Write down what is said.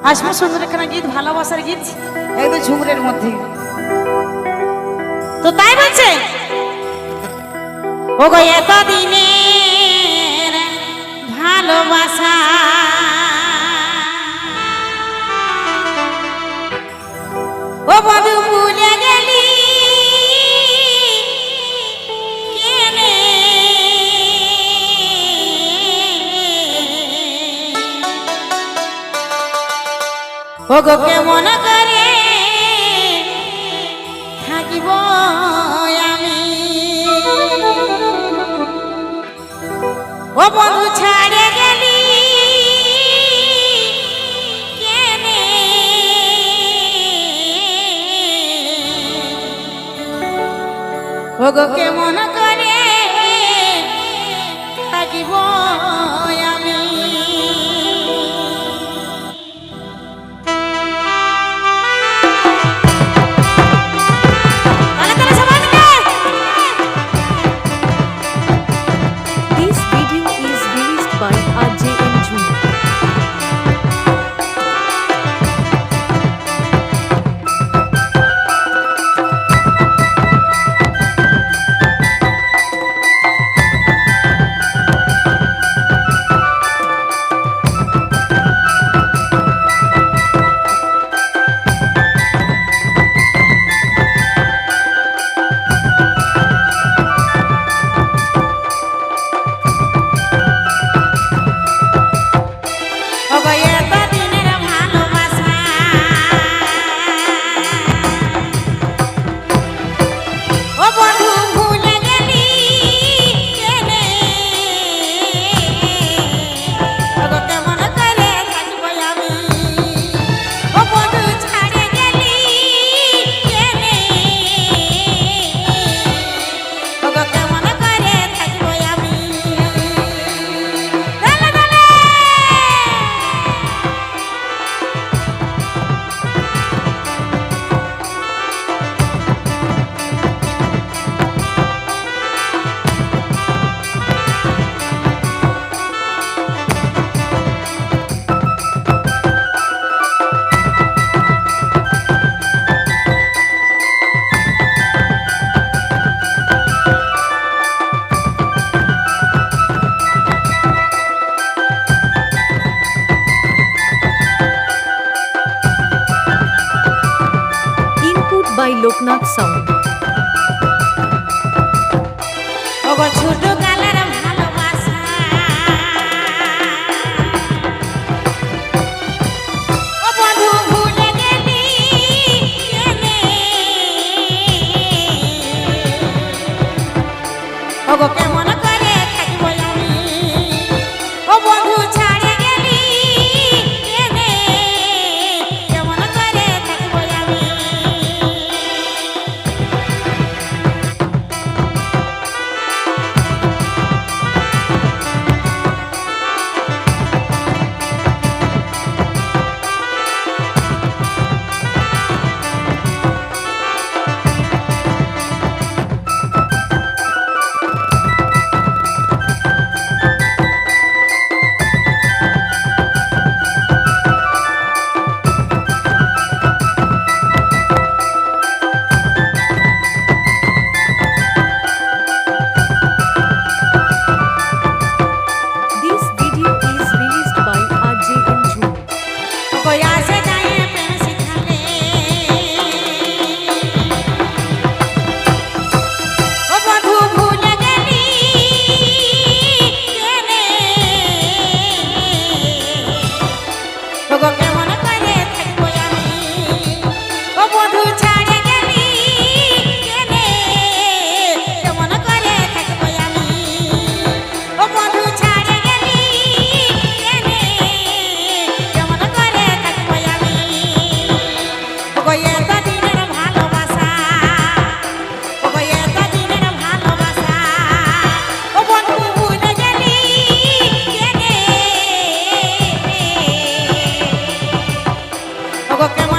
আসবো সুন্দর একখানা গীত, ভালোবাসার গীত, একদম ঝুমুরের মধ্যে। তো তাই বলছে, ও গো এতদিনের ভালোবাসা ও বধু ভুলে গেলি কেনে, ও গো কেমন করে থাকিব আমি, ও বন্ধু ছাড়ে গেলি কেনে, ও গো কেমন করে থাকিব আমি। by Loknath Sound. ওগো ছোট কালার ভালোবাসা ও বন্ধু ভুলে গেলি কেনে, ওগো কেমন করে থাকিব আমি, ও বন্ধু ছাড়ে গেলি কেনে, কেমন করে থাকিব আমি। Ogo